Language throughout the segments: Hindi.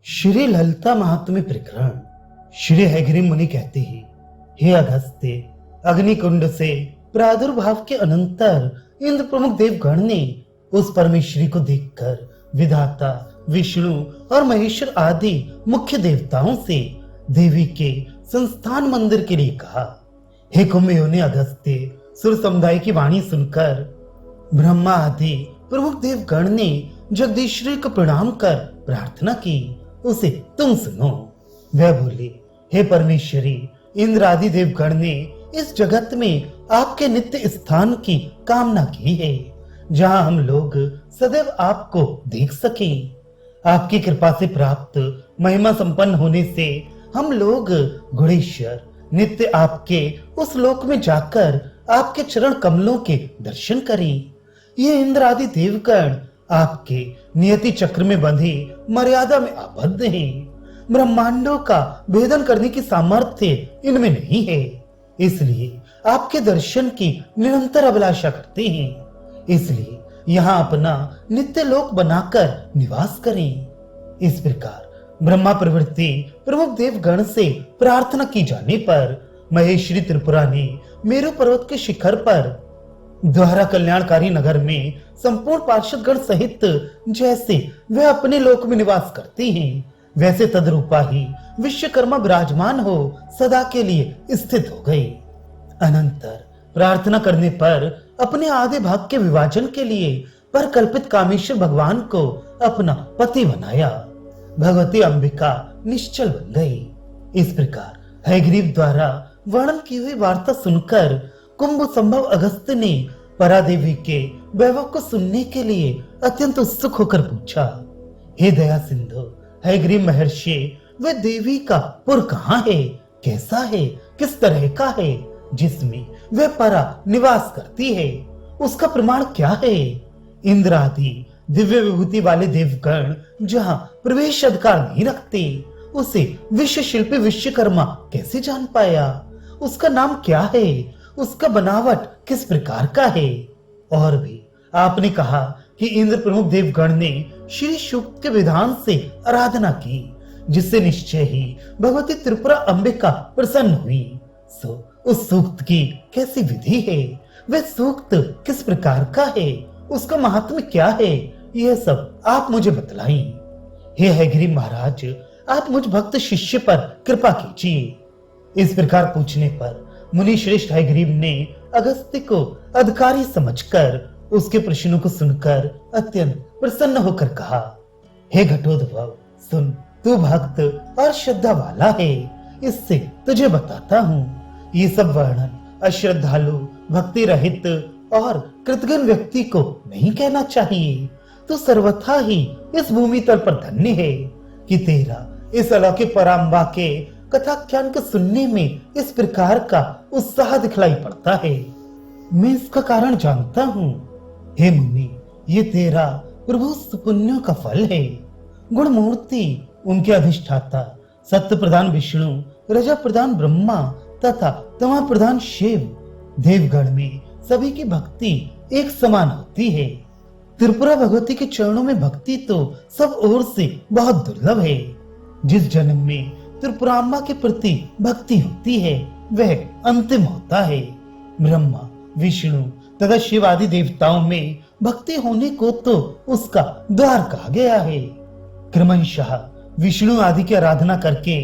श्री ललिता महात्म्य प्रकरण। श्री हयग्रीव मुनि कहते हैं, हे अगस्त्य, अग्निकुंड से प्रादुर्भाव के अनंतर इंद्र प्रमुख देवगण ने उस परमेश्वरी को देखकर विधाता विष्णु और महेश्वर आदि मुख्य देवताओं से देवी के संस्थान मंदिर के लिए कहा। हे कुंभयोनि अगस्त्य, सुर समुदाय की वाणी सुनकर ब्रह्मा आदि प्रमुख देवगण ने जगदीश्वरी को प्रणाम कर प्रार्थना की, उसे तुम सुनो। वह बोले, हे परमेश्वरी, इंद्र आदि देवगण ने इस जगत में आपके नित्य स्थान की कामना की है, जहां हम लोग सदैव आपको देख सके। आपकी कृपा से प्राप्त महिमा संपन्न होने से हम लोग गुणेश्वर नित्य आपके उस लोक में जाकर आपके चरण कमलों के दर्शन करें। ये इंद्र आदि देवगण आपके नियति चक्र में बंधे मर्यादा में आबद्ध हैं। ब्रह्मांडों का भेदन करने की सामर्थ्य इनमें नहीं है, इसलिए आपके दर्शन की निरंतर अभिलाषा करते हैं। इसलिए यहाँ अपना नित्य लोक बनाकर निवास करें। इस प्रकार ब्रह्मा प्रवृत्ति प्रमुख देवगण से प्रार्थना की जाने पर महेश्वरी त्रिपुरा ने मेरु पर्वत के शिखर पर द्वारा कल्याणकारी नगर में संपूर्ण पार्षदगण सहित जैसे वह अपने लोक में निवास करते हैं, वैसे तद्रूपा ही विश्वकर्मा विराजमान हो सदा के लिए स्थित हो गए। अनंतर प्रार्थना करने पर अपने आधे भाग के विभाजन के लिए परकल्पित कामेश्वर भगवान को अपना पति बनाया। भगवती अंबिका निश्चल बन गई। इस प्रकार हयग्रीव द्वारा वर्णन की हुई वार्ता सुनकर कुंभ संभव अगस्त्य ने परादेवी के वैभव को सुनने के लिए अत्यंत उत्सुक होकर पूछा, हे दया सिंधु हयग्रीव महर्षि, वह देवी का पुर कहाँ है, कैसा है, किस तरह का है, जिसमें वह परा निवास करती है, उसका प्रमाण क्या है? इंद्र आदि दिव्य विभूति वाले देवगण जहाँ प्रवेश अधिकार नहीं रखते, उसे विश्व शिल्पी विश्वकर्मा कैसे जान पाया? उसका नाम क्या है? उसका बनावट किस प्रकार का है? और भी आपने कहा कि इंद्र प्रमुख देवगण ने श्री सूक्त के विधान से आराधना की, जिससे निश्चय ही भगवती त्रिपुरा अंबिका प्रसन्न हुई। सो उस सूक्त की कैसी विधि है? वह सूक्त किस प्रकार का है? उसका महात्म्य क्या है? यह सब आप मुझे बतलाएं। हे हयग्रीव महाराज, आप मुझ भक्त शिष्य पर कृपा कीजिए। इस प्रकार पूछने पर मुनि श्रेष्ठ हयग्रीव ने अगस्त्य को अधिकारी समझकर उसके प्रश्नों को सुनकर अत्यंत प्रसन्न होकर कहा, हे घटोद्भव, सुन, तू भक्त और श्रद्धा वाला है, इससे तुझे बताता हूँ। ये सब वर्णन अश्रद्धालु, भक्ति रहित और कृतघ्न व्यक्ति को नहीं कहना चाहिए। तू सर्वथा ही इस भूमि तल पर धन्य है कि तेरा इस अलौकिक पराम्बा के कथाख्यान को सुनने में इस प्रकार का उत्साह दिखलाई पड़ता है। मैं इसका कारण जानता हूँ। हे मुनि, ये तेरा प्रभु पुण्यों का फल है। गुण मूर्ति, उनके अधिष्ठाता सत्य प्रधान विष्णु, रजा प्रधान ब्रह्मा तथा तमा प्रधान शिव, देवगण में सभी की भक्ति एक समान होती है। त्रिपुरा भगवती के चरणों में भक्ति तो सब ओर से बहुत दुर्लभ है। जिस जन्म में त्रिपुराम्बा के प्रति भक्ति होती है, वह अंतिम होता है। ब्रह्मा, विष्णु तथा शिव आदि देवताओं में भक्ति होने को तो उसका द्वार कहा गया है। क्रमशः विष्णु आदि की आराधना करके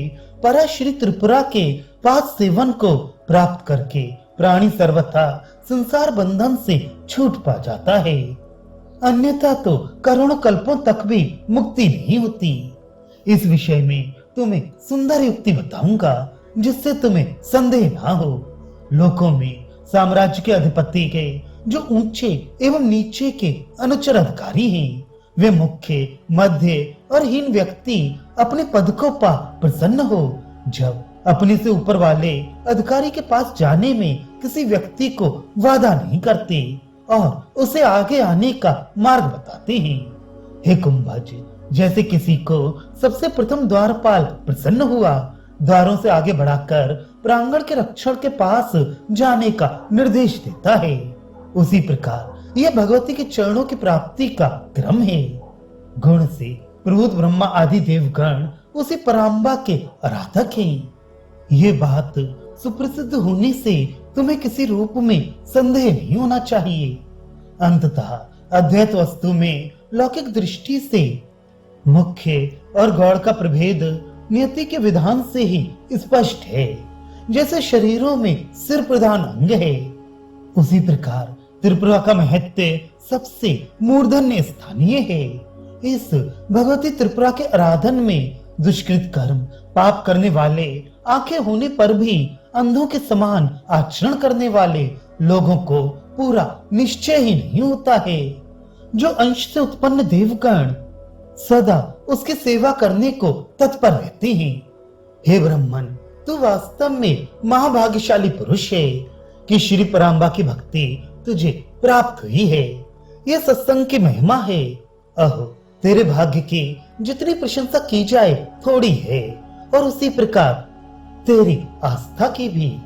परा श्री त्रिपुरा के पाद सेवन को प्राप्त करके प्राणी सर्वथा संसार बंधन से छूट पा जाता है, अन्यथा तो करोड़ों कल्पों तक भी मुक्ति नहीं होती। इस विषय में तुम्हें सुंदर युक्ति बताऊंगा, जिससे तुम्हें संदेह ना हो। लोकों में साम्राज्य के अधिपति के जो ऊंचे एवं नीचे के अनुचर अधिकारी हैं, वे मुख्य, मध्य और हीन व्यक्ति अपने पद को पा प्रसन्न हो जब अपने से ऊपर वाले अधिकारी के पास जाने में किसी व्यक्ति को वादा नहीं करते और उसे आगे आने का मार्ग बताते हैं। हे कुंभज, जैसे किसी को सबसे प्रथम द्वारपाल प्रसन्न हुआ, द्वारों से आगे बढ़ाकर प्रांगण के रक्षण के पास जाने का निर्देश देता है, उसी प्रकार यह भगवती के चरणों की प्राप्ति का क्रम है। गुण से प्रभुत ब्रह्मा आदि देवगण उसी पराम्बा के आराधक हैं। ये बात सुप्रसिद्ध होने से तुम्हें किसी रूप में संदेह नहीं होना चाहिए। अंततः अद्वैत वस्तु में लौकिक दृष्टि से मुख्य और गौड़ का प्रभेद नियति के विधान से ही स्पष्ट है। जैसे शरीरों में सिर प्रधान अंग है, उसी प्रकार त्रिपुरा का महत्व सबसे मूर्धन्य स्थानीय है। इस भगवती त्रिपुरा के आराधन में दुष्कृत कर्म पाप करने वाले, आंखें होने पर भी अंधों के समान आचरण करने वाले लोगों को पूरा निश्चय ही नहीं होता है। जो अंश से उत्पन्न देवगण सदा उसकी सेवा करने को तत्पर रहते हैं। हे ब्राह्मण, तू वास्तव में महाभाग्यशाली पुरुष है कि श्री पराम्बा की भक्ति तुझे प्राप्त हुई है। यह सत्संग की महिमा है। अहो, तेरे भाग्य की जितनी प्रशंसा की जाए थोड़ी है, और उसी प्रकार तेरी आस्था की भी।